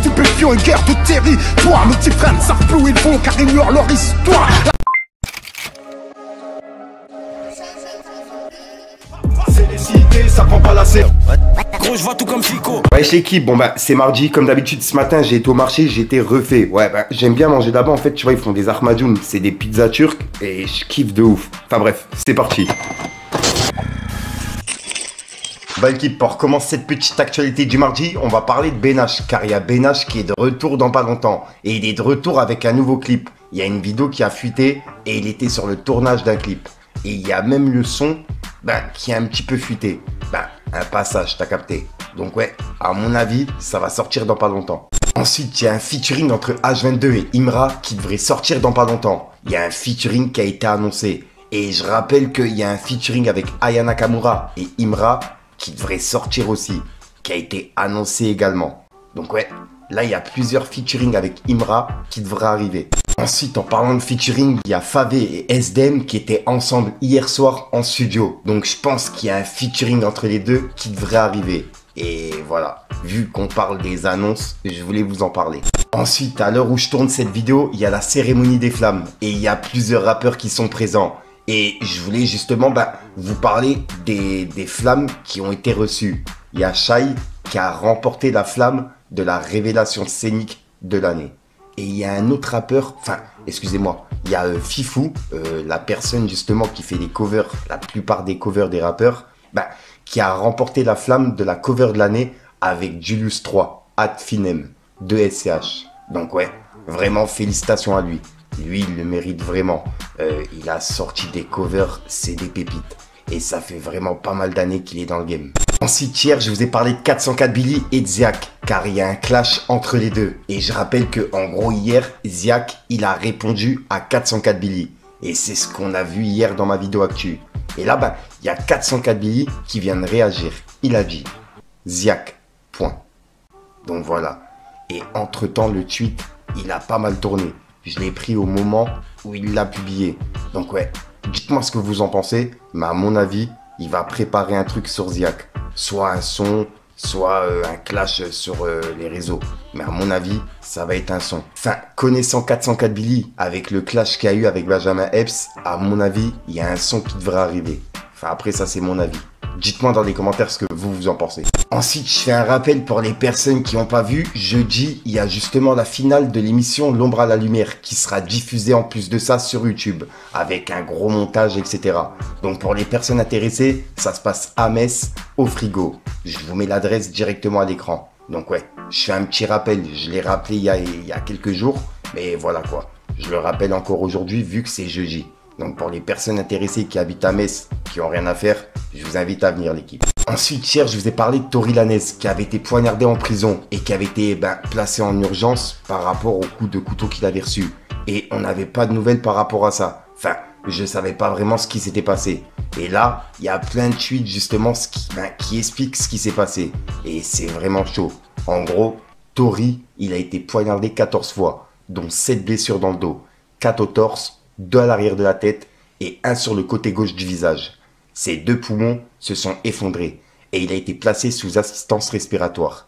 stupéfiants, une guerre de territoire. Nos petits frères ne savent plus où ils vont car ils ignorent leur histoire. C'est les cités, ça prend pas la serre. Gros, je vois tout comme Fico. Ouais, chez l'équipe, bon bah c'est mardi, comme d'habitude ce matin j'ai été au marché, j'ai été refait. Ouais bah j'aime bien manger là-bas, en fait tu vois ils font des ahmadioun, c'est des pizzas turques et je kiffe de ouf. Enfin bref, c'est parti. Bah l'équipe, pour commencer cette petite actualité du mardi, on va parler de Benache, car il y a Benache qui est de retour dans pas longtemps. Et il est de retour avec un nouveau clip. Il y a une vidéo qui a fuité et il était sur le tournage d'un clip. Et il y a même le son qui a un petit peu fuité. Un passage, t'as capté. Donc ouais, à mon avis, ça va sortir dans pas longtemps. Ensuite, il y a un featuring entre H22 et Imra qui devrait sortir dans pas longtemps. Il y a un featuring qui a été annoncé. Et je rappelle qu'il y a un featuring avec Aya Nakamura et Imra qui devrait sortir aussi, qui a été annoncé également. Donc ouais, là il y a plusieurs featuring avec Imra qui devraient arriver. Ensuite, en parlant de featuring, il y a Favé et SDM qui étaient ensemble hier soir en studio. Donc je pense qu'il y a un featuring entre les deux qui devrait arriver. Et voilà, vu qu'on parle des annonces, je voulais vous en parler. Ensuite, à l'heure où je tourne cette vidéo, il y a la cérémonie des flammes. Et il y a plusieurs rappeurs qui sont présents. Et je voulais justement vous parler des flammes qui ont été reçues. Il y a Shai qui a remporté la flamme de la révélation scénique de l'année. Et il y a un autre rappeur, excusez-moi, il y a Fifou, la personne justement qui fait les covers, la plupart des covers des rappeurs, qui a remporté la flamme de la cover de l'année avec Julius 3, Ad Finem, de SCH. Donc ouais, vraiment félicitations à lui. Lui, il le mérite vraiment. Il a sorti des covers, c'est des pépites. Et ça fait vraiment pas mal d'années qu'il est dans le game. Ensuite, hier, je vous ai parlé de 404 Billy et de Ziak, car il y a un clash entre les deux. Et je rappelle que, en gros, hier, Ziak, il a répondu à 404 Billy. Et c'est ce qu'on a vu hier dans ma vidéo actu. Et là, il y a 404 Billy qui vient de réagir. Il a dit Ziak, point. Donc voilà. Et entre-temps, le tweet, il a pas mal tourné. Je l'ai pris au moment où il l'a publié. Donc ouais, dites-moi ce que vous en pensez. Mais à mon avis, il va préparer un truc sur Ziak. Soit un son, soit un clash sur les réseaux. Mais à mon avis, ça va être un son. Enfin, connaissant 404 Billy, avec le clash qu'il y a eu avec Benjamin Epps, à mon avis, il y a un son qui devrait arriver. Enfin, après, ça, c'est mon avis. Dites-moi dans les commentaires ce que vous en pensez. Ensuite, je fais un rappel pour les personnes qui n'ont pas vu. Jeudi, il y a justement la finale de l'émission L'Ombre à la Lumière qui sera diffusée en plus de ça sur YouTube avec un gros montage, etc. Donc pour les personnes intéressées, ça se passe à Metz, au frigo. Je vous mets l'adresse directement à l'écran. Donc ouais, je fais un petit rappel. Je l'ai rappelé il y a quelques jours. Mais voilà quoi. Je le rappelle encore aujourd'hui vu que c'est jeudi. Donc pour les personnes intéressées qui habitent à Metz, qui n'ont rien à faire, je vous invite à venir l'équipe. Ensuite, hier, je vous ai parlé de Tory Lanez qui avait été poignardé en prison et qui avait été placé en urgence par rapport au coup de couteau qu'il avait reçu. Et on n'avait pas de nouvelles par rapport à ça. Enfin, je ne savais pas vraiment ce qui s'était passé. Et là, il y a plein de tweets justement qui expliquent ce qui s'est passé. Et c'est vraiment chaud. En gros, Tory, il a été poignardé 14 fois, dont 7 blessures dans le dos, 4 au torse, 2 à l'arrière de la tête et 1 sur le côté gauche du visage. Ses 2 poumons se sont effondrés et il a été placé sous assistance respiratoire.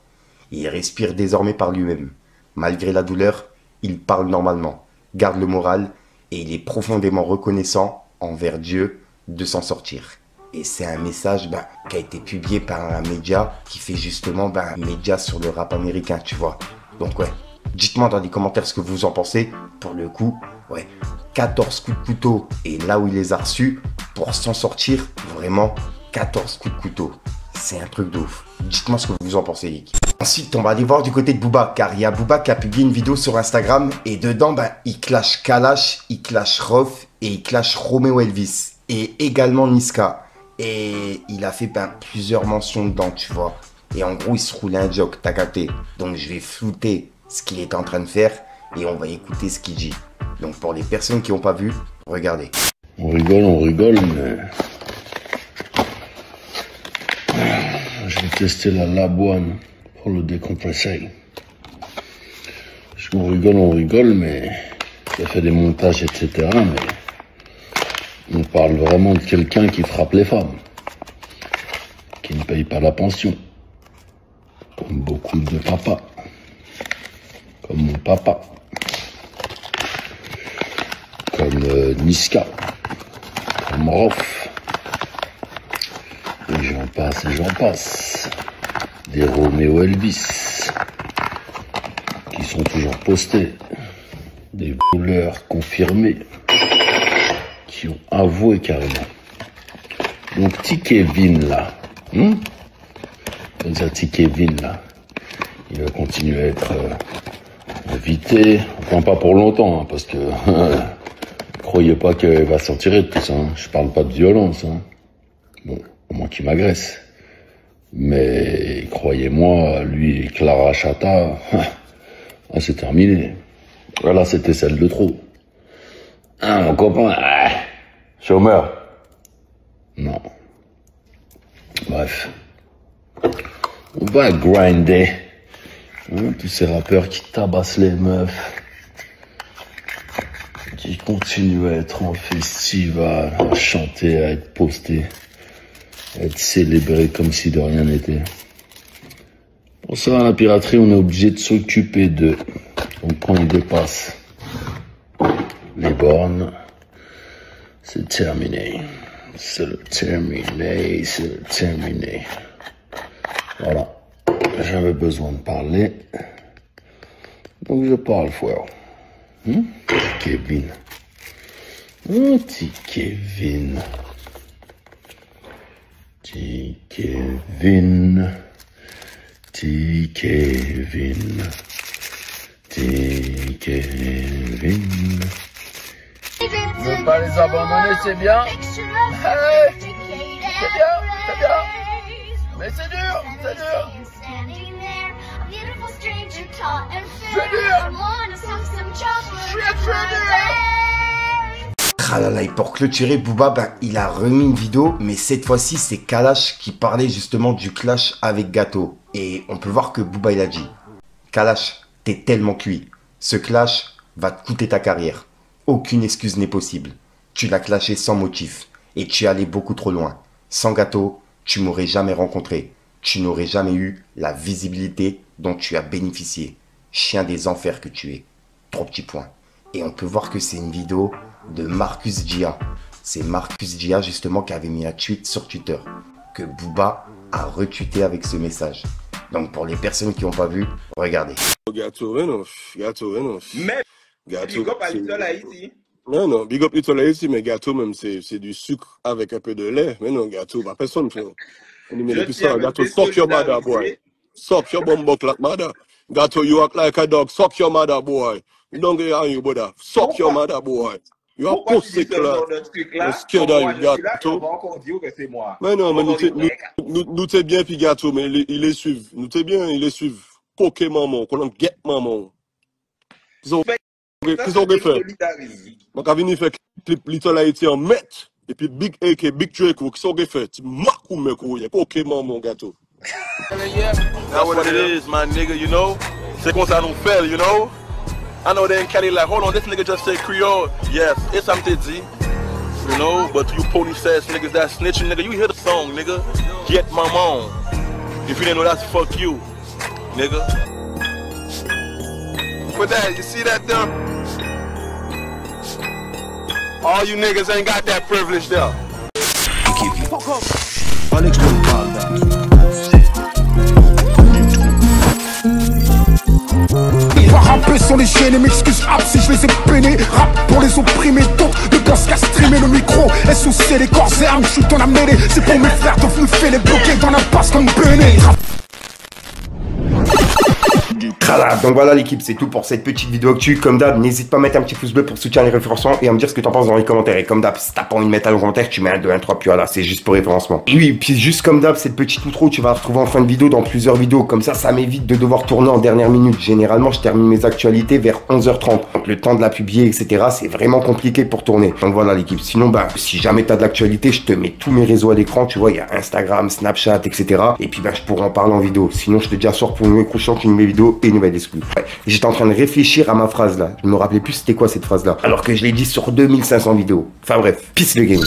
Il respire désormais par lui-même. Malgré la douleur, il parle normalement, garde le moral et il est profondément reconnaissant envers Dieu de s'en sortir. Et c'est un message qui a été publié par un média qui fait justement un média sur le rap américain, tu vois. Donc ouais, dites-moi dans les commentaires ce que vous en pensez. Pour le coup, ouais, 14 coups de couteau et là où il les a reçus, pour s'en sortir, vraiment 14 coups de couteau. C'est un truc de ouf. Dites-moi ce que vous en pensez, l'équipe. Ensuite, on va aller voir du côté de Booba, car il y a Booba qui a publié une vidéo sur Instagram et dedans, il clash Kalash, il clash Rof et il clash Romeo Elvis et également Niska. Et il a fait plusieurs mentions dedans, tu vois. Et en gros, il se roulait un joke, t'as capté. Donc je vais flouter ce qu'il est en train de faire et on va écouter ce qu'il dit. Donc pour les personnes qui n'ont pas vu, regardez. On rigole, mais... Je vais tester la Laboine pour le décompresser. On rigole, mais... Il a fait des montages, etc. Mais... On parle vraiment de quelqu'un qui frappe les femmes. Qui ne paye pas la pension. Comme beaucoup de papas. papa. Comme Niska, comme Rof. Et j'en passe et j'en passe. Des Roméo Elvis qui sont toujours postés. Des voleurs confirmés qui ont avoué carrément. Donc petit Kevin là, petit Kevin là, il va continuer à être invité. Enfin pas pour longtemps, hein, parce que croyez pas qu'il va s'en tirer de tout ça. Hein. Je parle pas de violence. Hein. Bon, au moins qu'il m'agresse. Mais croyez-moi, lui, Clara Chata, c'est terminé. Voilà, c'était celle de trop. Ah, mon copain, chômeur. Non. Bref. On va grinder. Hein, tous ces rappeurs qui tabassent les meufs. Qui continuent à être en festival, à chanter, à être postés. À être célébrés comme si de rien n'était. Pour ça, la piraterie, on est obligé de s'occuper d'eux. Donc quand ils dépassent les bornes, c'est terminé. C'est le terminé, c'est le terminé. Voilà. J'avais besoin de parler. Donc je parle fort. Kevin. Petit Kevin. Petit Kevin. Petit Kevin. Petit Kevin. Ne pas les abandonner, c'est bien. Hey, c'est bien, c'est bien. Mais c'est dur, c'est dur. C'est dur. Ah là là, et pour clôturer, Booba, il a remis une vidéo, mais cette fois-ci, c'est Kalash qui parlait justement du clash avec Gâteau. Et on peut voir que Booba, il a dit, Kalash, t'es tellement cuit. Ce clash va te coûter ta carrière. Aucune excuse n'est possible. Tu l'as clashé sans motif. Et tu es allé beaucoup trop loin. Sans Gâteau, tu m'aurais jamais rencontré. Tu n'aurais jamais eu la visibilité dont tu as bénéficié. Chien des enfers que tu es. 3 petits points. Et on peut voir que c'est une vidéo de Marcus Gia. C'est Marcus Gia justement qui avait mis un tweet sur Twitter. Que Booba a retweeté avec ce message. Donc pour les personnes qui n'ont pas vu, regardez. Gâteau, non. Mais, Gâteau, big up à Little Haïti. Non, big up Little Haïti, mais gâteau même, c'est du sucre avec un peu de lait. Mais non, gâteau, bah personne fait. Gâteau, suck your mother, boy. Suck your bumbuck like mother. Gâteau, you act like a dog. Suck your mother, boy. You don't get on you, brother. Suck your mother, boy. You are pussy, là. Scared of gâteau. Mais non, mais nous t'es bien, puis gâteau, mais il les suivent. Nous t'es bien, il les suivent. Coquet maman, qu'on en get maman. Qu'est-ce qu'on a fait? Donc, à venir faire clip Little Haïti en mètre. Et puis Big AK, Big Draco, qu'est-ce qu'on a fait? Tu m'as ou mec, coquet maman, gâteau. That's what it is, my nigga, you know? C'est comme ça nous fait, you know? I know they in Cali like, hold on, this nigga just said Creole. Yes, it's something Z. You know, but you police ass niggas that snitching, nigga, you hear the song, nigga. Get my mom. If you didn't know, that's fuck you, nigga. But that, you see that there? All you niggas ain't got that privilege there. Rapper sur les chaînes et m'excuse rap si je les ai peinés. Rap pour les opprimés, d'autres de gosse qu'à streamer le micro. SOC les corps et armes, je suis ton amédée. C'est pour mes frères devenus faits les bloquer dans l'impasse comme Benet. Donc voilà l'équipe, c'est tout pour cette petite vidéo actu. Comme d'hab, n'hésite pas à mettre un petit pouce bleu pour soutenir les référencements et à me dire ce que t'en penses dans les commentaires. Et comme d'hab, si t'as pas envie de mettre un commentaire, tu mets un 2, 1, 3, puis voilà, c'est juste pour référencement. Et oui, puis juste comme d'hab, cette petite outro, tu vas la retrouver en fin de vidéo dans plusieurs vidéos. Comme ça m'évite de devoir tourner en dernière minute. Généralement, je termine mes actualités vers 11h30. Donc le temps de la publier, etc., c'est vraiment compliqué pour tourner. Donc voilà l'équipe. Sinon, si jamais t'as de l'actualité, je te mets tous mes réseaux à l'écran. Tu vois, il y a Instagram, Snapchat, etc. Et puis je pourrai en parler en vidéo. Sinon, je te dis à soir pour une nouvelle prochaine, une nouvelle vidéo et une nouvelle exclue. Ouais. J'étais en train de réfléchir à ma phrase là. Je me rappelais plus c'était quoi cette phrase là. Alors que je l'ai dit sur 2500 vidéos. Enfin bref, peace le game.